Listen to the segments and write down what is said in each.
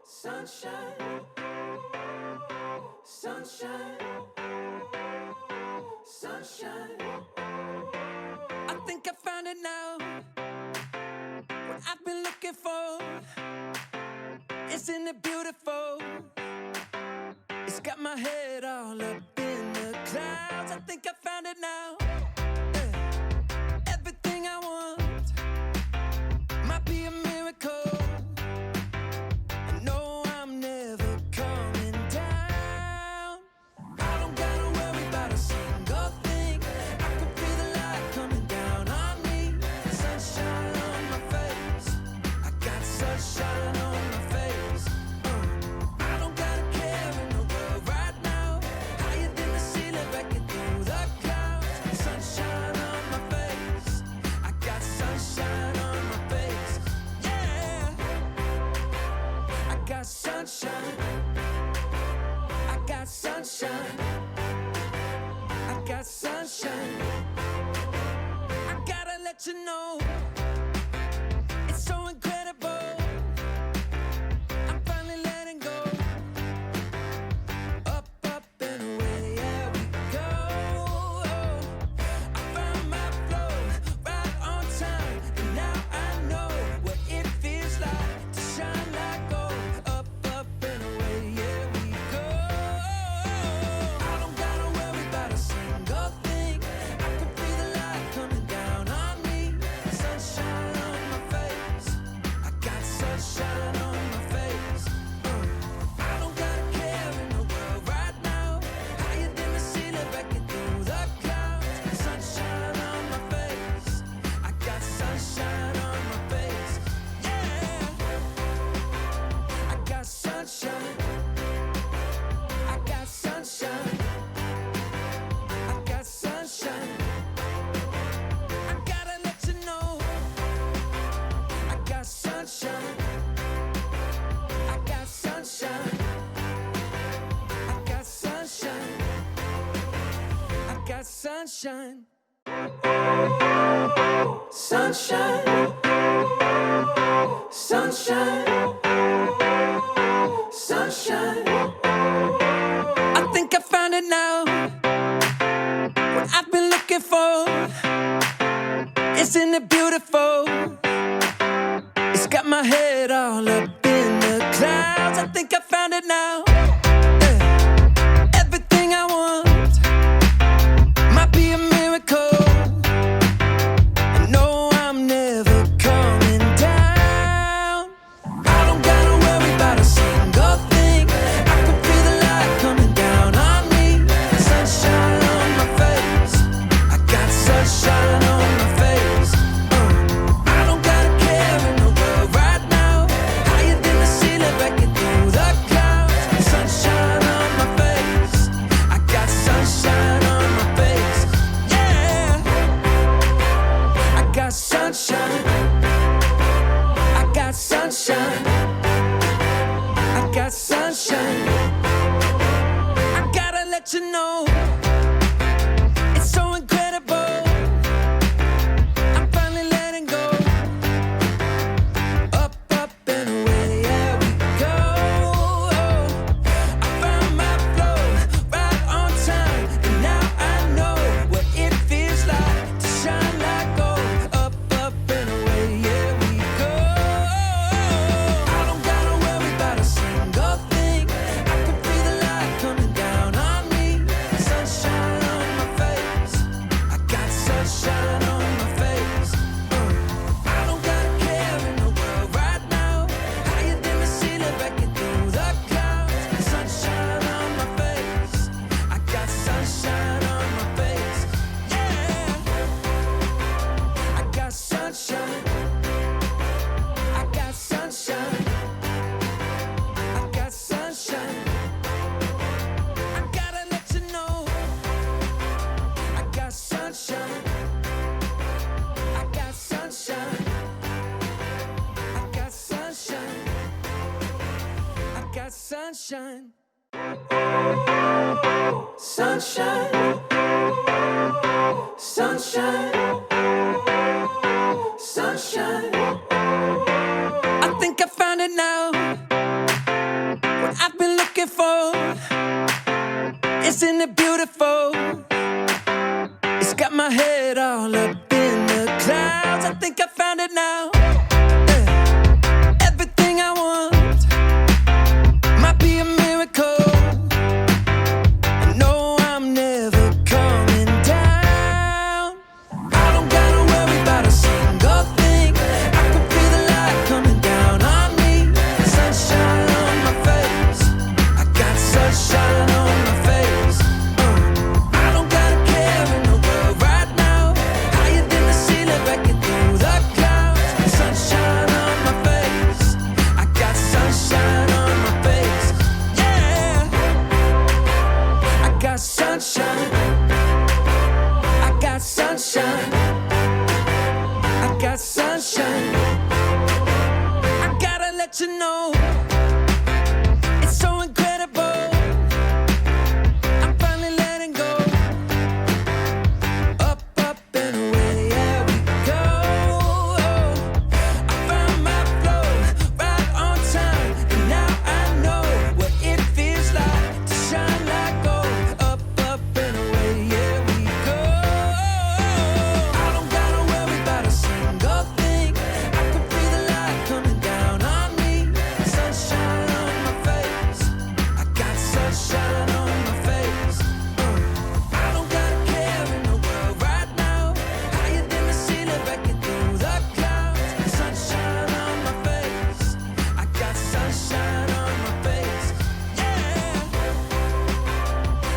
Sunshine, sunshine, sunshine. I think I found it now. What I've been looking for. Isn't it beautiful? It's got my head all up in the clouds. I think I found it now. Everything I want might be a miracle. I know I'm never coming down. I don't gotta worry about a single thing. I can feel the light coming down on me. Sunshine on my face. I got sunshine on my face. I don't gotta care in the world right now. Higher than the ceiling, breaking through the clouds. Sunshine on my face. I got sunshine on my face. Yeah, I got sunshine. I got sunshine. I got sunshine. I gotta let you know, it's so incredible. I'm finally letting go. Up, up and away, yeah we go. I found my flow right on time, and now I know what it feels like to shine like gold. Up, up and away, yeah we go. I don't gotta worry about a single thing. I can feel the light coming down on me. Sunshine on my face. I got sunshine on my face. I don't gotta care in the world right now. Higher than the ceiling, breaking through the clouds. Sunshine on my face. I got sunshine on my face. Yeah, I got sunshine. I got sunshine. I got sunshine. I gotta let you know, I got sunshine. I got sunshine. I got sunshine. I got sunshine. Sunshine. Sunshine. Sunshine. I think I found it now. What I've been looking for. Isn't it beautiful? It's got my head all up in the clouds. I think I found it now. Everything I want might be a miracle. I know I'm never coming down. I don't gotta worry about a single thing. I can feel the light coming down on me. Sunshine on my face. I got sunshine on my face. I don't gotta care in the world right now. Higher than the ceiling, breaking through the clouds. Sunshine on my face. I got sunshine on my face. Yeah, I got sunshine. I got sunshine. I got sunshine. I gotta let you know, it's so incredible. I'm finally letting go. Up, up and away, yeah we go. I found my flow right on time, and now I know what it feels like to shine like gold. Up, up and away, yeah we go. I don't gotta worry about a single thing. I can feel the light coming down on me. Sunshine on my face. I got sunshine on my face. I don't gotta care in the world right now. Higher than the ceiling, breaking through the clouds. Sunshine on my face. I got sunshine on my face. Yeah, I got sunshine. I got sunshine. I got sunshine. I gotta let you know, I got sunshine. I got sunshine. I got sunshine. I got sunshine. Sunshine. Sunshine. Sunshine. I think I found it now. let you know it's so incredible. I'm finally letting go. Up, up and away, yeah we go. I found my flow right on time, and now I know what it feels like to shine like gold. Up, up and away, yeah we go. I don't gotta worry about a single thing. I can feel the light coming down on me. Sunshine on my face. I got sunshine on my face. I don't gotta care in the world right now. Higher than the ceiling, breaking through the clouds. Sunshine on my face. I got sunshine on my face. Yeah.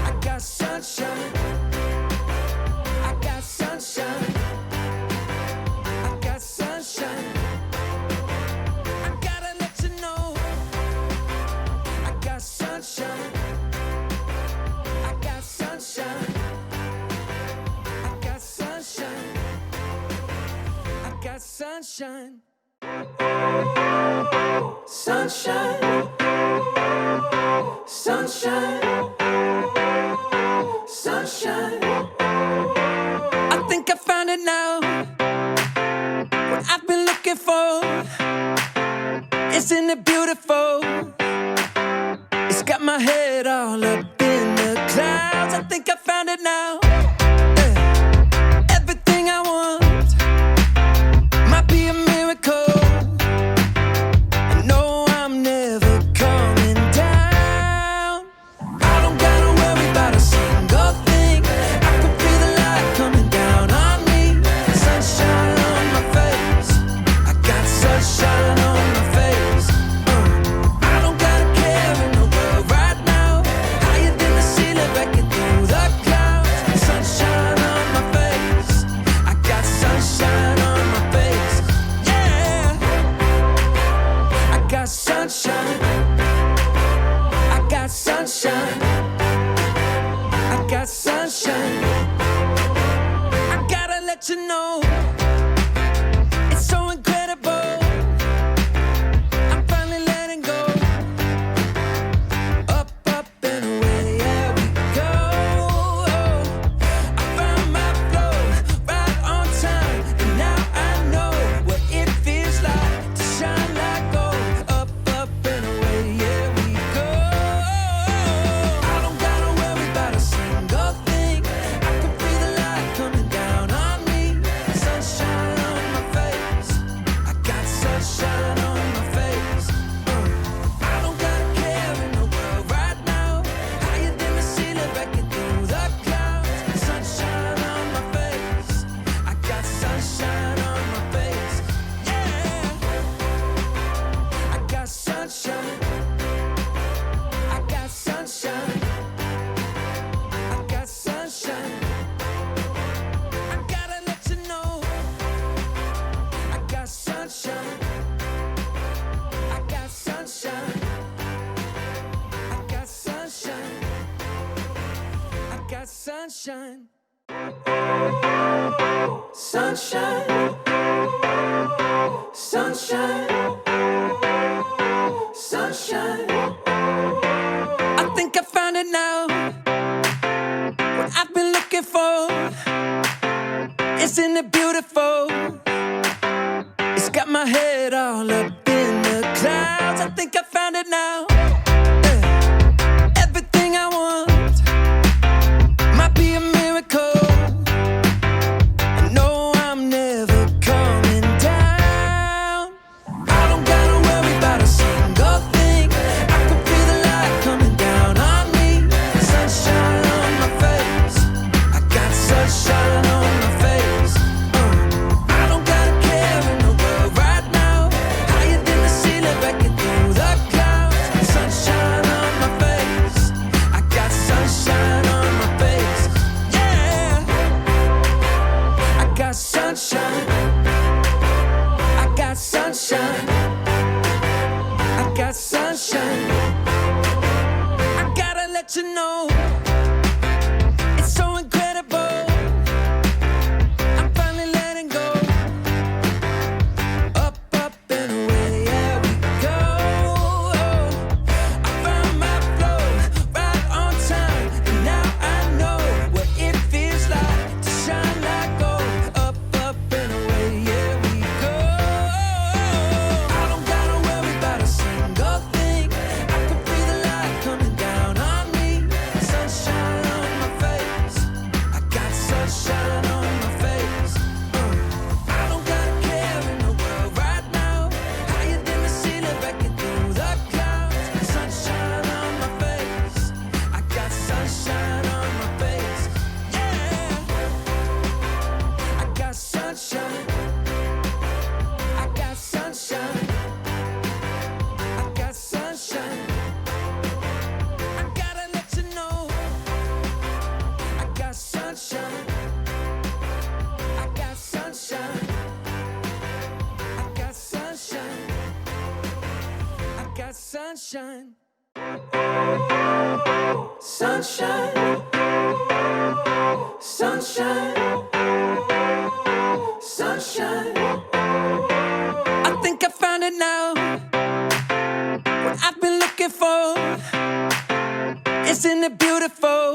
I got sunshine. I got sunshine. I got sunshine. I gotta let you know. I got sunshine. I got sunshine. I got sunshine. I got sunshine. Sunshine. Sunshine. Sunshine. I think I found it now. What I've been looking for. Isn't it beautiful? It's got my head all up in the clouds. I think I found it now. Everything I want might be a miracle. I know I'm never coming down. I don't gotta worry about a single thing. I can feel the light coming down on me. Sunshine on my face. I got sunshine on my face. I don't gotta care in the world right now. Higher than the ceiling, breaking through the clouds. Sunshine on my face. I got sunshine on my face. Yeah. I got sunshine. I got sunshine. I got sunshine. I gotta let you know it's so incredible. I'm finally letting go. Up, up and away, yeah we go. I found my flow right on time, and now I know what it feels like to shine like gold. Up, up and away, yeah we go. I don't gotta worry about a single thing. I can feel the light coming down on me. Sunshine on my face. I got sunshine on my face. I don't gotta care in the world right now. Higher than the ceiling, breaking through the clouds. Sunshine on my face. I got sunshine on my face. Yeah. I got sunshine. I got sunshine. I got sunshine. I gotta let you know. I got sunshine. I got sunshine. I got sunshine. I got sunshine. Sunshine. Sunshine. Sunshine. I think I found it now. What I've been looking for. Isn't it beautiful? It's got my head all up in the clouds. I think I found it now. Everything I want might be a miracle. I know I'm never coming down. I don't gotta worry about a single thing. I can feel the light coming down on me. Sunshine on my face. I got sunshine on my face. I don't gotta care in the world right now. Higher than the ceiling, breaking through the clouds. Sunshine on my face. I got sunshine on my face. Yeah. I got sunshine. I got sunshine. I got sunshine. I gotta let you know it's so incredible. I'm finally letting go. Up, up and away, yeah we go. got sunshine. Sunshine. Sunshine. Sunshine. I think I found it now. What I've been looking for. Isn't it beautiful?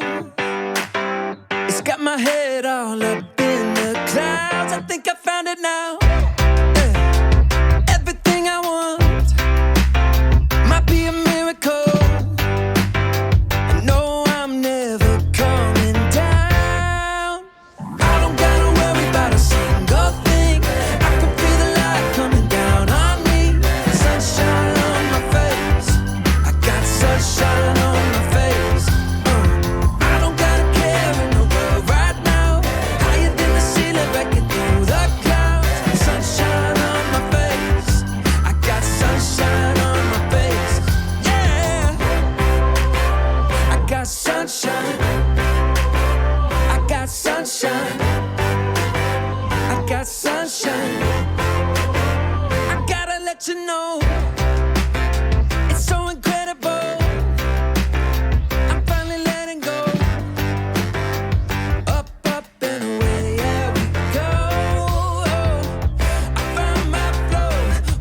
It's got my head all up in the clouds. I think I found it now. Everything I want might be a miracle. I know I'm never coming down. I don't gotta worry about a single thing. I can feel the light coming down on me. Sunshine on my face. I got sunshine on my face. I don't gotta care in the world right now. Higher than the ceiling, breaking through the clouds. Sunshine on my face. I got sunshine on my face. Yeah, I got sunshine. I got sunshine. I got sunshine. I gotta let you know, it's so incredible. I'm finally letting go. Up, up and away, yeah we go. I found my flow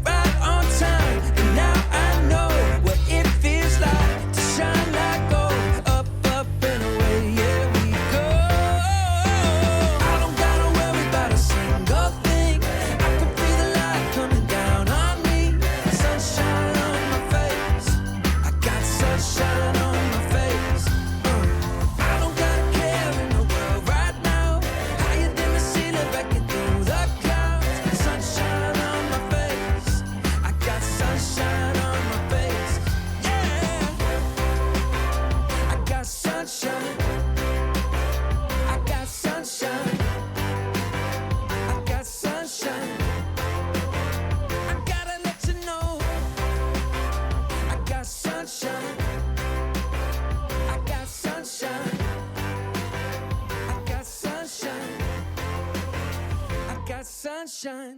right on time, and now I know what it feels like to shine like gold. Up, up and away, yeah we go. I don't gotta worry about a single thing. I can feel the light coming down on me. Sunshine on my face. I got sunshine on my face. I don't gotta care in the world right now. Higher than the ceiling, breaking through the clouds. Sunshine on my face. I got sunshine on my face. Yeah, I got sunshine. I got sunshine. I got sunshine. I gotta let you know, I got sunshine. I got sunshine. I got sunshine. I got sunshine.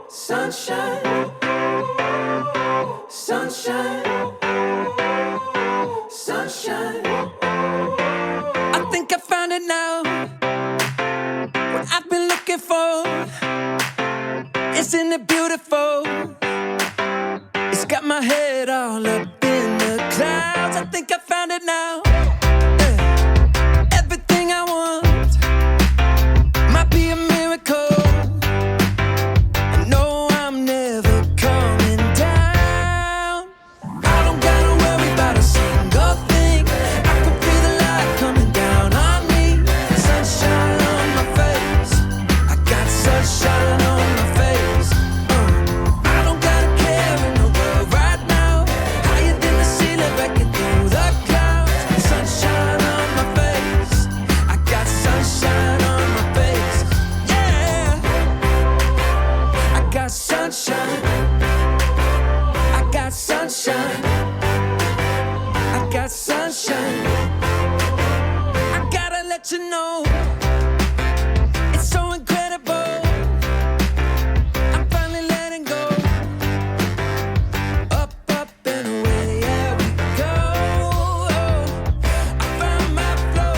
Sunshine. Sunshine. Sunshine. I think I found it now. What I've been looking for. Isn't it beautiful? It's got my head all up in the clouds. I think I found it now. Everything I want might be a miracle. I know I'm never coming down. I don't gotta worry about a single thing. I can feel the light coming down on me. Sunshine on my face. I got sunshine on my face. I don't gotta care in the world right now. Higher than the ceiling, breaking through the clouds. Sunshine on my face. I got sunshine on my face. Yeah, I got sunshine. I got sunshine. I got sunshine. I gotta let you know, it's so incredible. I'm finally letting go. Up, up and away, yeah we go. I found my flow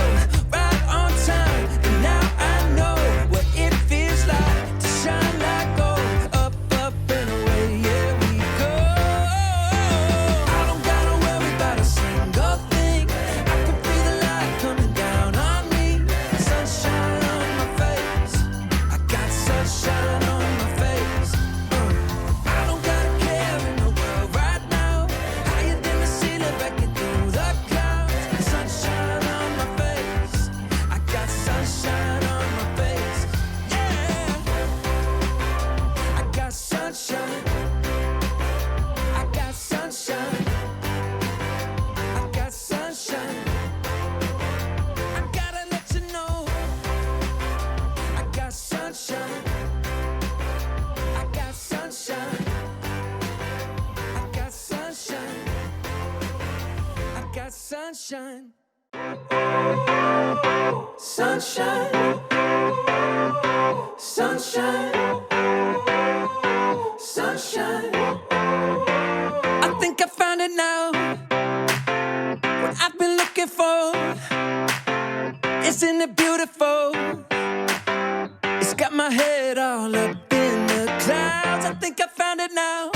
right on time, and now I know what it feels like to shine like gold. Up, up and away, yeah we go. I don't gotta worry about a single thing. I can feel the light coming down on me. Sunshine on my face. I got sunshine on my face. I don't gotta care in the world right now. Higher than the ceiling, breaking through the clouds. Sunshine on my face. I got sunshine on my face. Yeah, I got sunshine. I got sunshine. I got sunshine. I gotta let you know, I got sunshine. I got sunshine. I got sunshine. I got sunshine. Sunshine. Sunshine. Sunshine. beautiful? Isn't it beautiful? It's got my head all up in the clouds. I think I found it now.